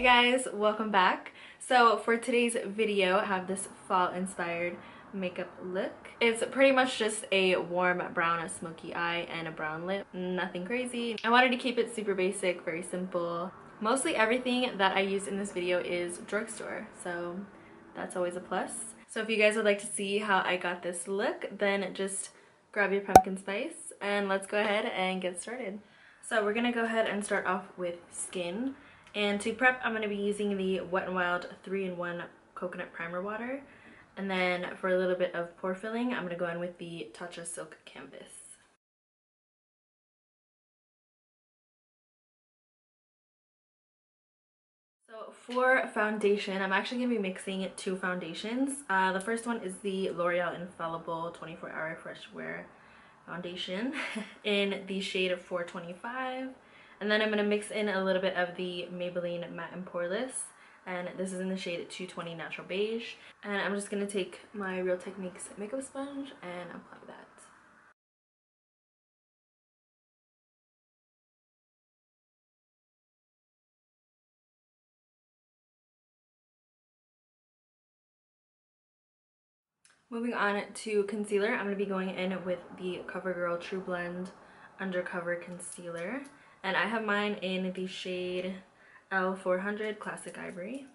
guys, welcome back. So for today's video, I have this fall inspired makeup look. It's pretty much just a warm brown, a smoky eye, and a brown lip. Nothing crazy. I wanted to keep it super basic, very simple. Mostly everything that I use in this video is drugstore, so that's always a plus. So if you guys would like to see how I got this look, then just grab your pumpkin spice and let's go ahead and get started. So we're gonna go ahead and start off with skin. And to prep, I'm going to be using the Wet n Wild 3-in-1 Coconut Primer Water. And then for a little bit of pore filling, I'm going to go in with the Tatcha Silk Canvas. So for foundation, I'm actually going to be mixing two foundations. The first one is the L'Oreal Infallible 24-Hour Fresh Wear Foundation in the shade 425. And then I'm going to mix in a little bit of the Maybelline Matte and Poreless, and this is in the shade 220 Natural Beige. And I'm just going to take my Real Techniques makeup sponge and apply that. Moving on to concealer, I'm going to be going in with the CoverGirl True Blend Undercover Concealer. And I have mine in the shade L400 Classic Ivory.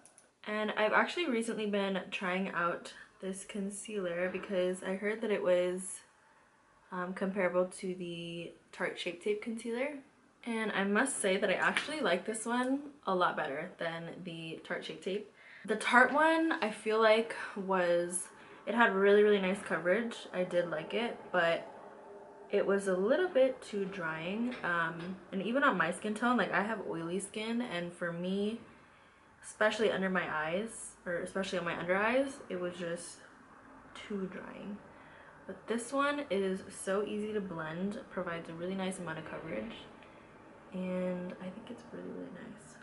And I've actually recently been trying out this concealer because I heard that it was comparable to the Tarte Shape Tape concealer. And I must say that I actually like this one a lot better than the Tarte Shape Tape. The Tarte one, I feel like it had really nice coverage. I did like it, but it was a little bit too drying. And even on my skin tone, like I have oily skin, and for me, especially under my eyes, or especially on my under eyes, it was just too drying. But this one is so easy to blend, provides a really nice amount of coverage, and I think it's really nice.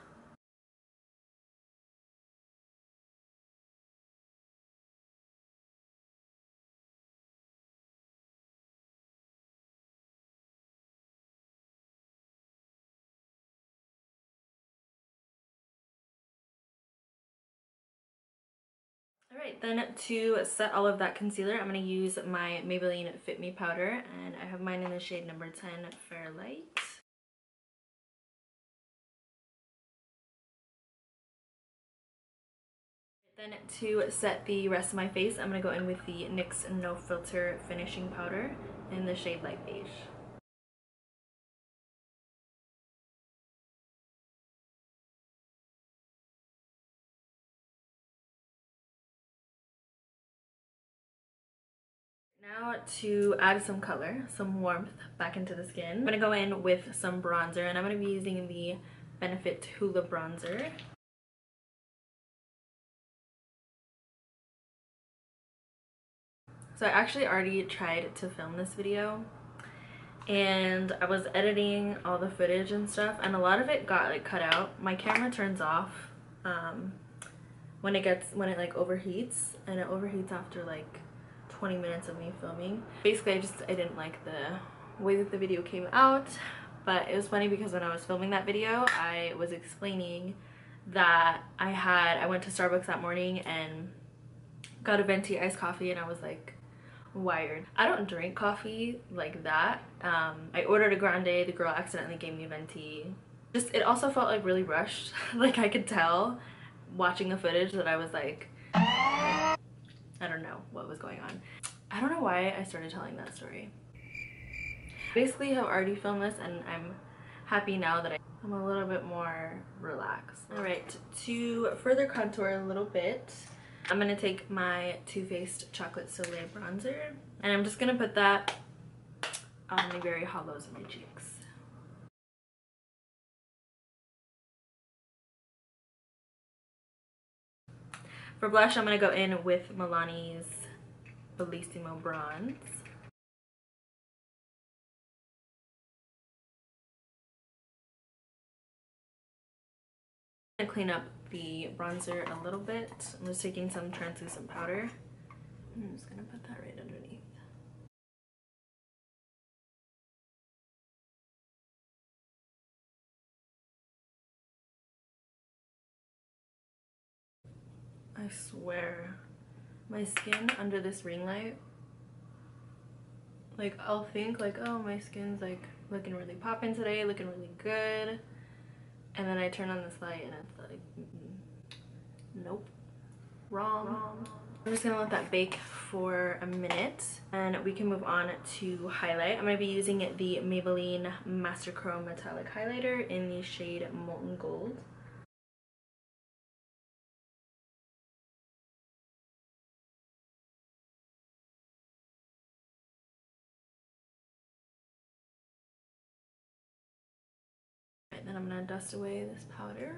Alright, then to set all of that concealer, I'm going to use my Maybelline Fit Me powder, and I have mine in the shade number 10, Fairlight. Then to set the rest of my face, I'm going to go in with the NYX No Filter Finishing Powder in the shade Light Beige. Now to add some color, some warmth back into the skin, I'm going to go in with some bronzer, and I'm going to be using the Benefit Hoola Bronzer. So I actually already tried to film this video, and I was editing all the footage and stuff, and a lot of it got like cut out. My camera turns off when it like overheats, and it overheats after like 20 minutes of me filming. Basically I didn't like the way that the video came out. But it was funny because when I was filming that video, I was explaining that I went to Starbucks that morning and got a venti iced coffee, and I was like wired. I don't drink coffee like that. I ordered a grande, the girl accidentally gave me a venti. It also felt like really rushed. Like I could tell watching the footage that I was like, I don't know what was going on. I don't know why I started telling that story. Basically, I've already filmed this, and I'm happy now that I'm a little bit more relaxed. Alright, to further contour a little bit, I'm going to take my Too Faced Chocolate Soleil bronzer, and I'm just going to put that on the very hollows of my cheeks. For blush, I'm going to go in with Milani's Bellissimo Bronze. I'm going to clean up the bronzer a little bit. I'm just taking some translucent powder. I'm just going to put that right underneath. I swear, my skin under this ring light, like I'll think like, oh, my skin's like looking really poppin' today, looking really good, and then I turn on this light and it's like, nope, wrong. I'm just gonna let that bake for a minute and we can move on to highlight. I'm gonna be using the Maybelline Master Chrome Metallic Highlighter in the shade Molten Gold. And then I'm gonna dust away this powder.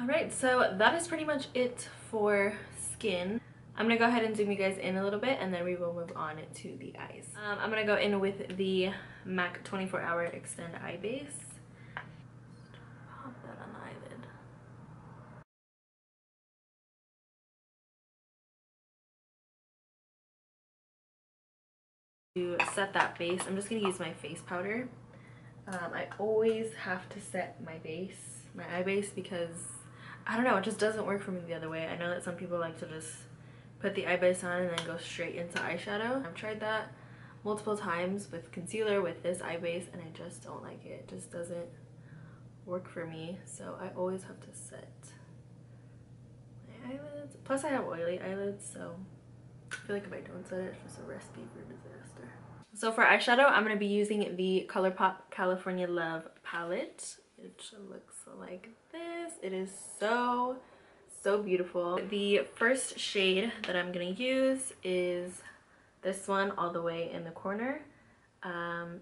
Alright, so that is pretty much it for skin. I'm gonna go ahead and zoom you guys in a little bit and then we will move on to the eyes. I'm gonna go in with the MAC 24-Hour Extend Eye Base. Pop that on the eyelid. To set that base, I'm just gonna use my face powder. I always have to set my base, my eye base, because I don't know, it just doesn't work for me the other way. I know that some people like to just put the eye base on and then go straight into eyeshadow. I've tried that multiple times with concealer, with this eye base, and I just don't like it. It just doesn't work for me. So I always have to set my eyelids. Plus I have oily eyelids, so I feel like if I don't set it, it's just a recipe for disaster. So for eyeshadow, I'm going to be using the ColourPop California Love palette, which looks like this. It is so beautiful. The first shade that I'm going to use is this one all the way in the corner,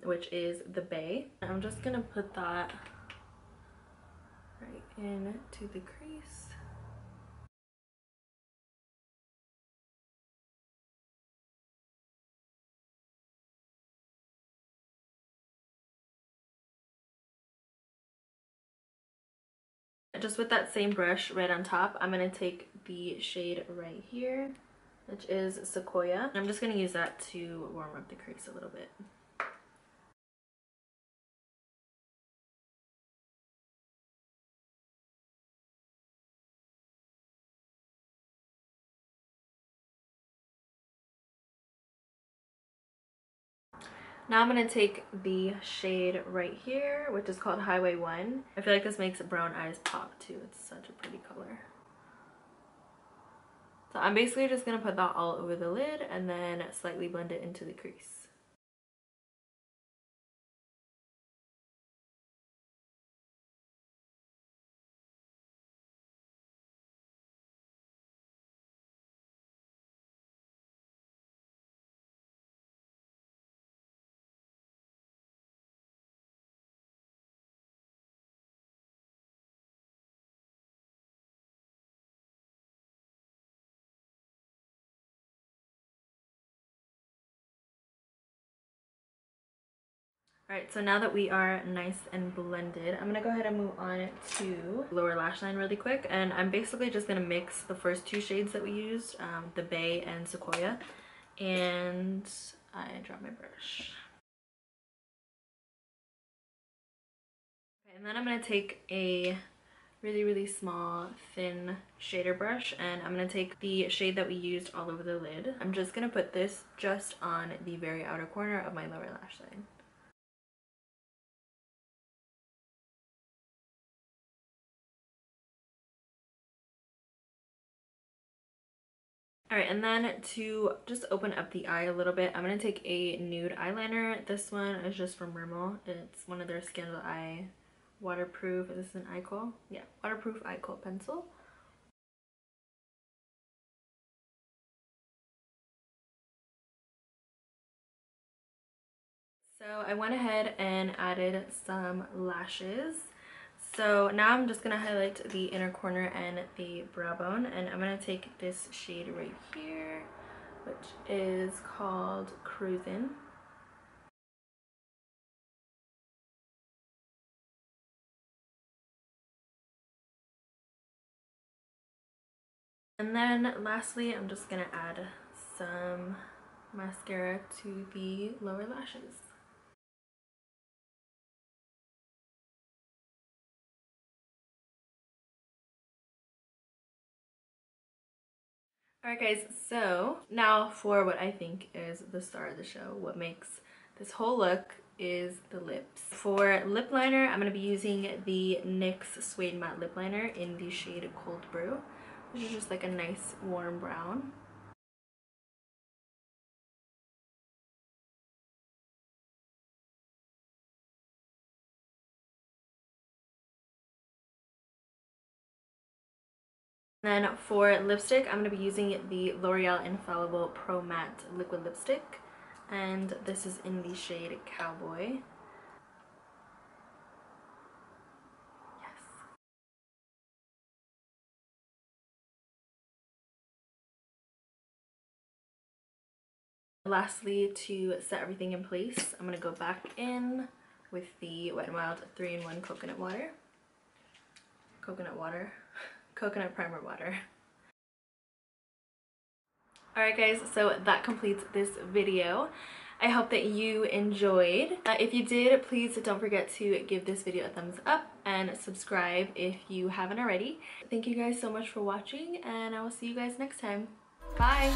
which is the Bay. I'm just going to put that right into the crease. Just with that same brush right on top, I'm going to take the shade right here, which is Sequoia. I'm just going to use that to warm up the crease a little bit. Now I'm going to take the shade right here, which is called Highway 1. I feel like this makes brown eyes pop too. It's such a pretty color. So I'm basically just going to put that all over the lid and then slightly blend it into the crease. Alright, so now that we are nice and blended, I'm going to go ahead and move on to lower lash line really quick. And I'm basically just going to mix the first two shades that we used, the Bay and Sequoia. And I dropped my brush. Okay, and then I'm going to take a really small thin shader brush and I'm going to take the shade that we used all over the lid. I'm just going to put this just on the very outer corner of my lower lash line. Alright, and then to just open up the eye a little bit, I'm going to take a nude eyeliner. This one is just from Rimmel. It's one of their Scandal Eye waterproof. Is this an eye kohl? Yeah, waterproof eye kohl pencil. So I went ahead and added some lashes. So now I'm just going to highlight the inner corner and the brow bone, and I'm going to take this shade right here, which is called Cruisin'. And then lastly, I'm just going to add some mascara to the lower lashes. Alright guys, so now for what I think is the star of the show. What makes this whole look is the lips. For lip liner, I'm going to be using the NYX Suede Matte Lip Liner in the shade Cold Brew, which is just like a nice warm brown. Then for lipstick, I'm going to be using the L'Oreal Infallible Pro Matte Liquid Lipstick, and this is in the shade Cowboy. Yes. Lastly, to set everything in place, I'm going to go back in with the Wet n Wild 3-in-1 coconut water. Coconut primer water. Alright guys, so that completes this video. I hope that you enjoyed. If you did, please don't forget to give this video a thumbs up and subscribe if you haven't already. Thank you guys so much for watching, and I will see you guys next time. Bye!